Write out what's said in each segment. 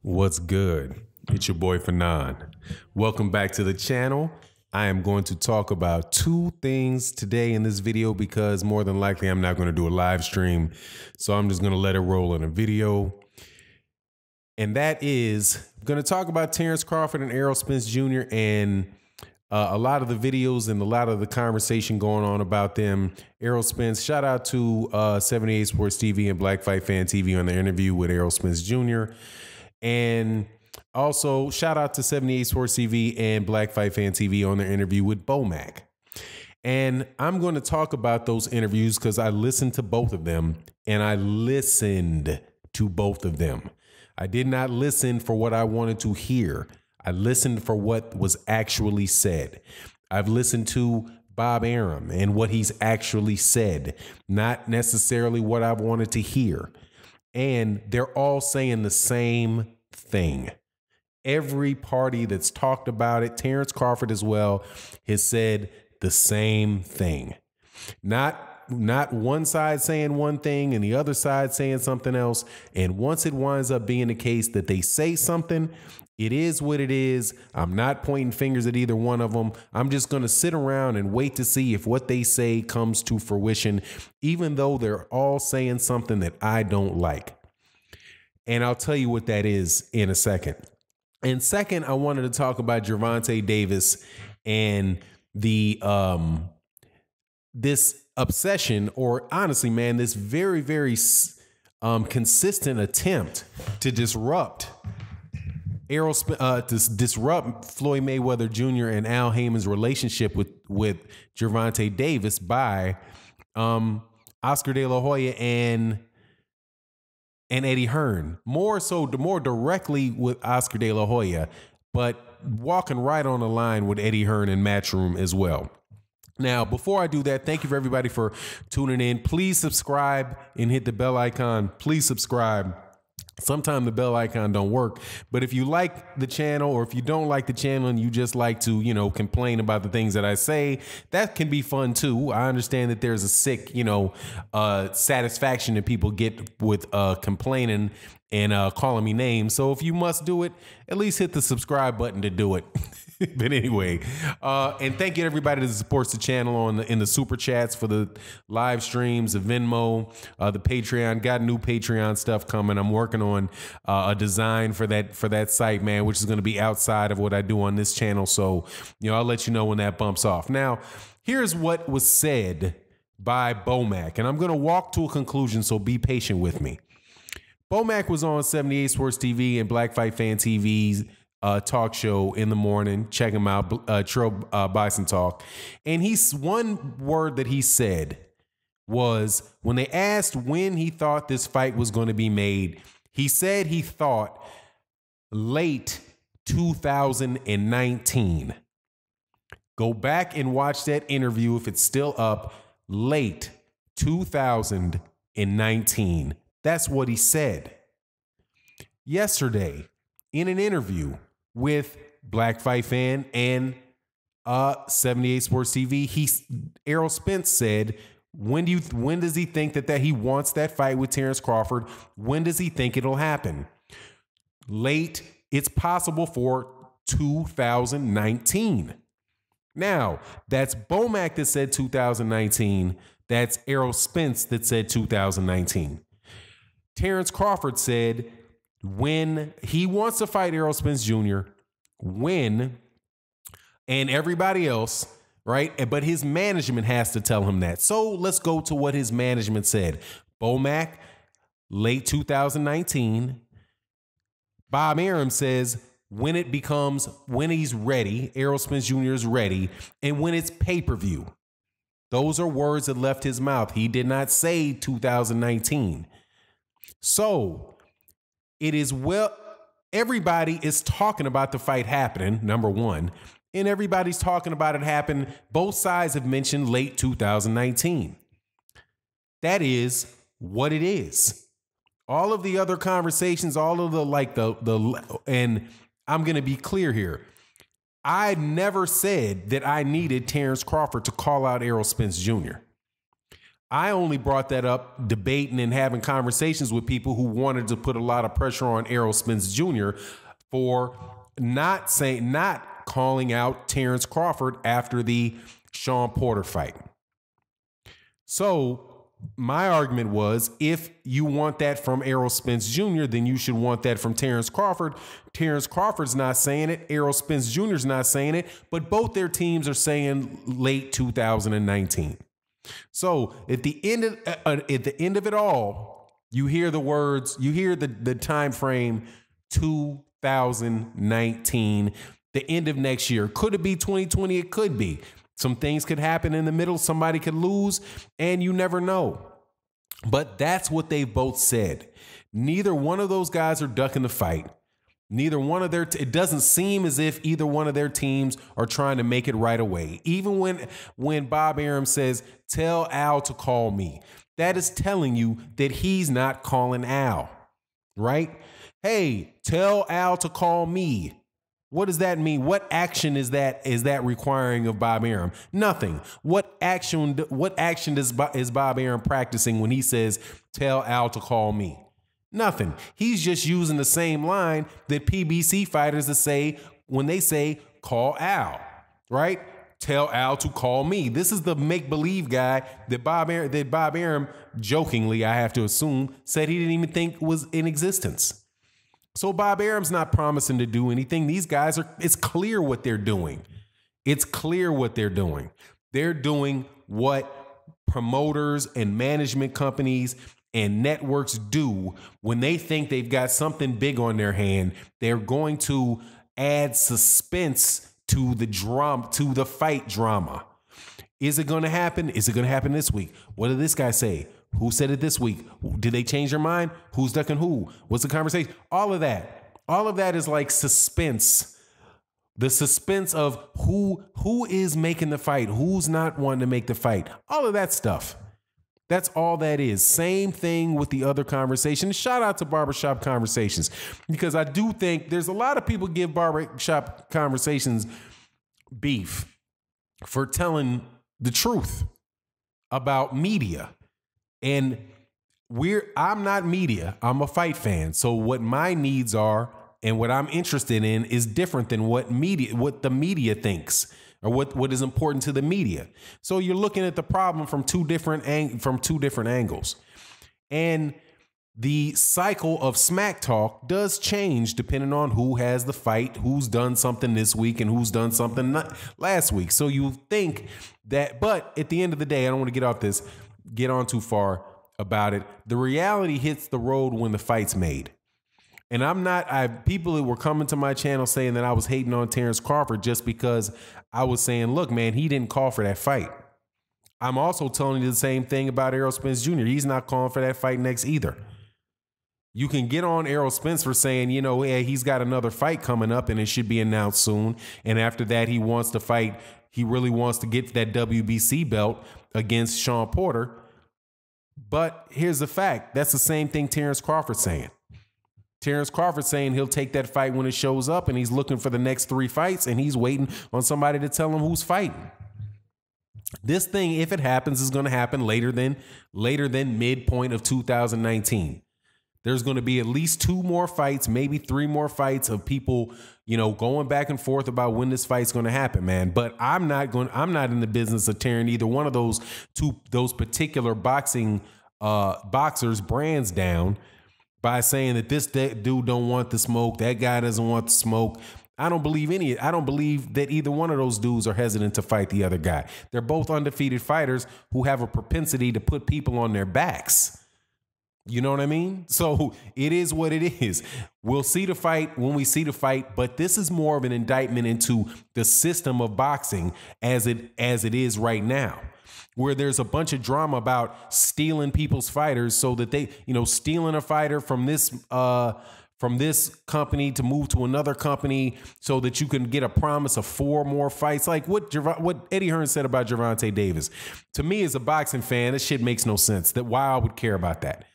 What's good? It's your boy Fanon. Welcome back to the channel. I am going to talk about two things today in this video because more than likely I'm not going to do a live stream. So I'm just going to let it roll in a video. And that is, I'm going to talk about Terrence Crawford and Errol Spence Jr. and a lot of the videos and a lot of the conversation going on about them. Errol Spence, shout out to 78 Sports TV and Black Fight Fan TV on the interview with Errol Spence Jr. And also shout out to 78 Sports TV and Black Fight Fan TV on their interview with Bomac. And I'm going to talk about those interviews because I listened to both of them and I listened to both of them. I did not listen for what I wanted to hear. I listened for what was actually said. I've listened to Bob Arum and what he's actually said, not necessarily what I wanted to hear. And they're all saying the same thing. Every party that's talked about it, Terrence Crawford as well, has said the same thing. Not one side saying one thing and the other side saying something else. And once it winds up being the case that they say something, it is what it is. I'm not pointing fingers at either one of them. I'm just going to sit around and wait to see if what they say comes to fruition, even though they're all saying something that I don't like. And I'll tell you what that is in a second. And second, I wanted to talk about Gervonta Davis and the this obsession, or honestly, man, this very, very consistent attempt to disrupt disrupt Floyd Mayweather Jr. and Al Heyman's relationship with Gervonta Davis by Oscar De La Hoya and Eddie Hearn. More directly with Oscar De La Hoya, but walking right on the line with Eddie Hearn and Matchroom as well. Now, before I do that, thank you for everybody for tuning in. Please subscribe and hit the bell icon. Please subscribe. Sometimes the bell icon don't work, but if you like the channel or if you don't like the channel and you just like to, complain about the things that I say, that can be fun too. I understand that there's a sick, satisfaction that people get with complaining and calling me names. So if you must do it, at least hit the subscribe button to do it. But anyway, and thank you to everybody that supports the channel in the super chats for the live streams, the Venmo, the Patreon. Got new Patreon stuff coming. I'm working on a design for that site, man, which is going to be outside of what I do on this channel. So, I'll let you know when that bumps off. Now, here's what was said by Bomac, and I'm going to walk to a conclusion, so be patient with me. Bomac was on 78 Sports TV and Black Fight Fan TV's talk show in the morning. Check him out, Bison Talk. And one word that he said was, when they asked when he thought this fight was going to be made, he said he thought late 2019. Go back and watch that interview if it's still up. Late 2019. That's what he said. Yesterday, in an interview with Black Fight Fan and 78 Sports TV, Errol Spence said, when does he think that he wants that fight with Terrence Crawford? When does he think it'll happen? Late. It's possible for 2019. Now, that's Bomac that said 2019. That's Errol Spence that said 2019. Terrence Crawford said when he wants to fight Errol Spence Jr., and everybody else, right? But his management has to tell him that. So let's go to what his management said. Bomac, late 2019. Bob Arum says when he's ready, Errol Spence Jr. is ready, and when it's pay-per-view. Those are words that left his mouth. He did not say 2019. So it is everybody is talking about the fight happening, number one, and everybody's talking about it happen. Both sides have mentioned late 2019. That is what it is. All of the other conversations, all of and I'm going to be clear here. I never said that I needed Terrence Crawford to call out Errol Spence Jr. I only brought that up debating and having conversations with people who wanted to put a lot of pressure on Errol Spence Jr. for not calling out Terrence Crawford after the Sean Porter fight. So my argument was, if you want that from Errol Spence Jr., then you should want that from Terrence Crawford. Terrence Crawford's not saying it. Errol Spence Jr. is not saying it. But both their teams are saying late 2019. So at the end of it all, you hear the words, you hear the time frame 2019, the end of next year. Could it be 2020? It could be. Some things could happen in the middle. Somebody could lose, and you never know. But that's what they've both said. Neither one of those guys are ducking the fight. Neither one of it doesn't seem as if either one of their teams are trying to make it right away. Even when Bob Arum says, tell Al to call me, that is telling you that he's not calling Al, right? Hey, tell Al to call me. What does that mean? What action is that requiring of Bob Arum? Nothing. What action is Bob Arum practicing when he says, tell Al to call me? Nothing. He's just using the same line that PBC fighters say when they say, call Al, right? Tell Al to call me. This is the make-believe guy that Bob Arum, jokingly, I have to assume, said he didn't even think was in existence. So Bob Arum's not promising to do anything. These guys it's clear what they're doing. It's clear what they're doing. They're doing what promoters and management companies and networks do when they think they've got something big on their hand. They're going to add suspense to the drama, to the fight drama. Is it going to happen? Is it going to happen this week? What did this guy say? Who said it this week? Did they change their mind? Who's ducking who? What's the conversation? All of that is like suspense. The suspense of who is making the fight, who's not wanting to make the fight. All of that stuff. That's all that is. Same thing with the other conversations. Shout out to Barbershop Conversations, because I do think there's a lot of people give Barbershop Conversations beef for telling the truth about media. And I'm not media. I'm a fight fan. So what my needs are and what I'm interested in is different than what the media thinks, or what is important to the media. So you're looking at the problem from two different angles. And the cycle of smack talk does change depending on who has the fight, who's done something this week, and who's done something last week. So you think that, but at the end of the day, I don't want to get on too far about it. The reality hits the road when the fight's made. And people that were coming to my channel saying that I was hating on Terrence Crawford just because I was saying, look, man, he didn't call for that fight. I'm also telling you the same thing about Errol Spence Jr. He's not calling for that fight next either. You can get on Errol Spence for saying, hey, he's got another fight coming up and it should be announced soon. And after that, he wants to fight. He really wants to get that WBC belt against Sean Porter. But here's the fact. That's the same thing Terrence Crawford's saying. Terrence Crawford saying he'll take that fight when it shows up, and he's looking for the next 3 fights, and he's waiting on somebody to tell him who's fighting. This thing, if it happens, is going to happen later than midpoint of 2019. There's going to be at least 2 more fights, maybe 3 more fights of people, going back and forth about when this fight's going to happen, man. But I'm not in the business of tearing either one of those particular boxers brands down by saying that this dude don't want the smoke, that guy doesn't want the smoke. I don't believe that either one of those dudes are hesitant to fight the other guy. They're both undefeated fighters who have a propensity to put people on their backs. You know what I mean? So it is what it is. We'll see the fight when we see the fight, but this is more of an indictment into the system of boxing as it is right now, where there's a bunch of drama about stealing people's fighters so that they, stealing a fighter from this company to move to another company so that you can get a promise of 4 more fights. Like what Eddie Hearn said about Gervonta Davis. To me, as a boxing fan, this shit makes no sense. That why I would care about that.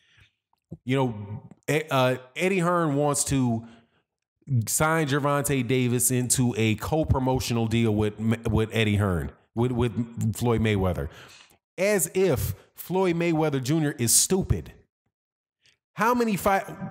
Eddie Hearn wants to sign Gervonta Davis into a co-promotional deal with Eddie Hearn, with Floyd Mayweather. as if Floyd Mayweather Jr. is stupid. How many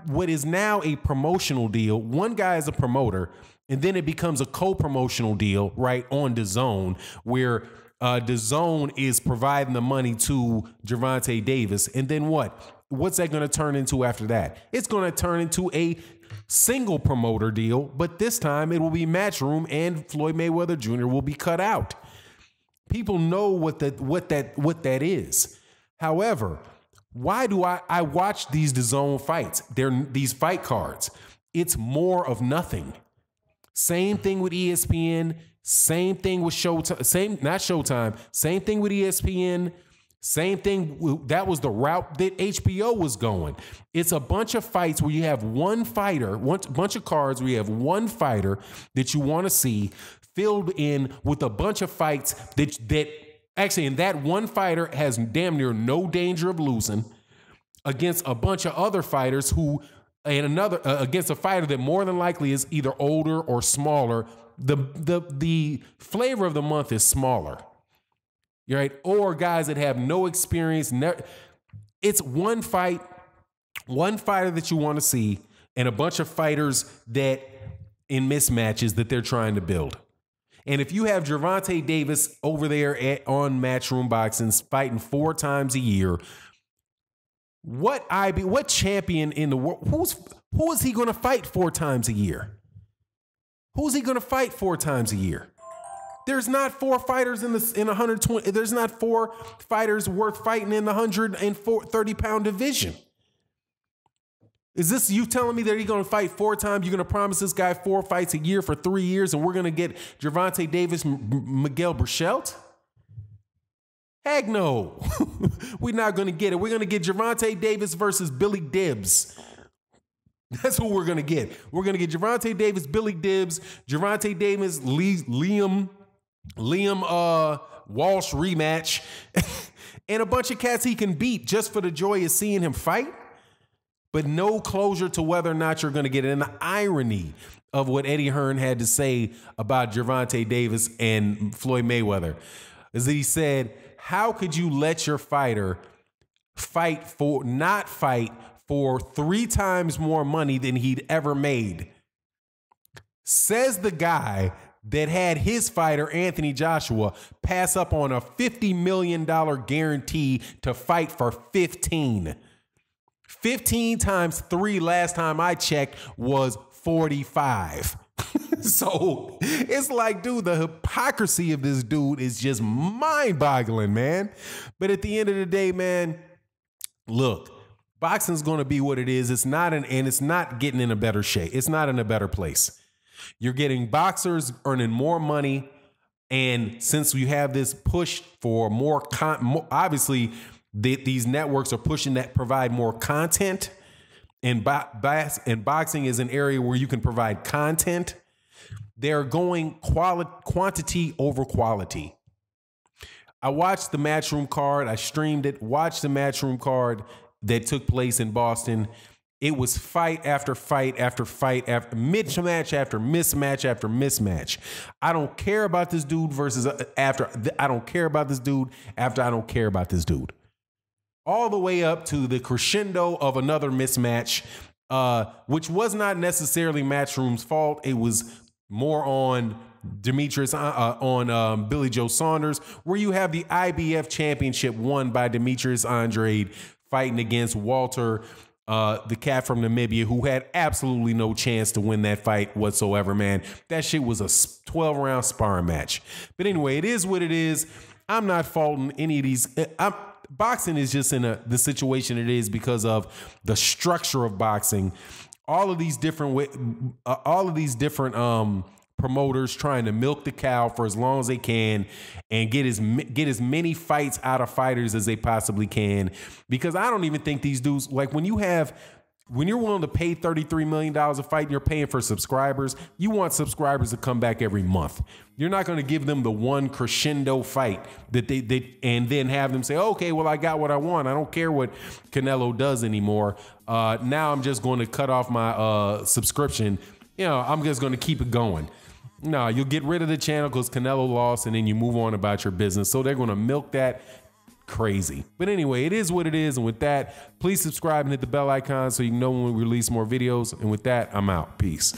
what is now a promotional deal? One guy is a promoter, and then it becomes a co-promotional deal, right, on DAZN, where DAZN is providing the money to Gervonta Davis. And then what? What's that going to turn into after that? It's going to turn into a single promoter deal, but this time it will be Matchroom and Floyd Mayweather Jr. will be cut out. People know what that is. However, why do I watch these DAZN fights? They're these fight cards. It's more of nothing. Same thing with ESPN. Same thing with Showtime. Not Showtime. Same thing with ESPN. Same thing. That was the route that HBO was going. It's a bunch of fights where you have one fighter, bunch of cards where you have one fighter that you want to see filled in with a bunch of fights that actually, and that one fighter has damn near no danger of losing against a bunch of other fighters who, and another against a fighter that more than likely is either older or smaller. The flavor of the month is smaller, right? Or guys that have no experience. It's one fight, one fighter that you want to see, and a bunch of fighters that in mismatches that they're trying to build. And if you have Gervonta Davis over there on Matchroom Boxing fighting 4 times a year, what champion in the world, who is he going to fight 4 times a year? Who's he going to fight 4 times a year? There's not 4 fighters in 120. There's not 4 fighters worth fighting in the 130-pound division. Is this you telling me that he's going to fight 4 times? You're going to promise this guy 4 fights a year for 3 years, and we're going to get Gervonta Davis, Miguel Berchelt? Heck no. We're not going to get it. We're going to get Gervonta Davis versus Billy Dibbs. That's who we're going to get. We're going to get Gervonta Davis, Billy Dibbs, Gervonta Davis, Liam Walsh rematch, and a bunch of cats he can beat just for the joy of seeing him fight. But no closure to whether or not you're going to get it. And the irony of what Eddie Hearn had to say about Gervonta Davis and Floyd Mayweather is that he said, how could you let your fighter not fight for 3 times more money than he'd ever made? Says the guy that had his fighter, Anthony Joshua, pass up on a $50 million guarantee to fight for 15. 15 times 3 last time I checked was 45. So it's like, dude, the hypocrisy of this dude is just mind-boggling, man. But at the end of the day, man, look, boxing's going to be what it is. It's not and it's not getting in a better shape. It's not in a better place. You're getting boxers earning more money, and since you have this push for more obviously these networks are pushing that provide more content, and boxing is an area where you can provide content. They're going quantity over quality. I watched the Matchroom card. I streamed it, watched the Matchroom card that took place in Boston. It was fight after fight after fight after mismatch after mismatch after mismatch. I don't care about this dude versus after. I don't care about this dude after I don't care about this dude. All the way up to the crescendo of another mismatch, which was not necessarily Matchroom's fault. It was more on Billy Joe Saunders, where you have the IBF championship won by Demetrius Andrade fighting against Walter, the cat from Namibia, who had absolutely no chance to win that fight whatsoever, man. That shit was a 12-round sparring match. But anyway, it is what it is. I'm not faulting any of these. Boxing is just in the situation it is because of the structure of boxing. All of these different promoters trying to milk the cow for as long as they can and get as many fights out of fighters as they possibly can. Because I don't even think these dudes, like when you're willing to pay $33 million a fight and you're paying for subscribers, you want subscribers to come back every month. You're not going to give them the one crescendo fight that they and then have them say, okay, well, I got what I want. I don't care what Canelo does anymore. Now I'm just going to cut off my subscription. I'm just going to keep it going. No, you'll get rid of the channel because Canelo lost and then you move on about your business. So they're going to milk that crazy. But anyway, it is what it is. And with that, please subscribe and hit the bell icon so you know when we release more videos. And with that, I'm out. Peace.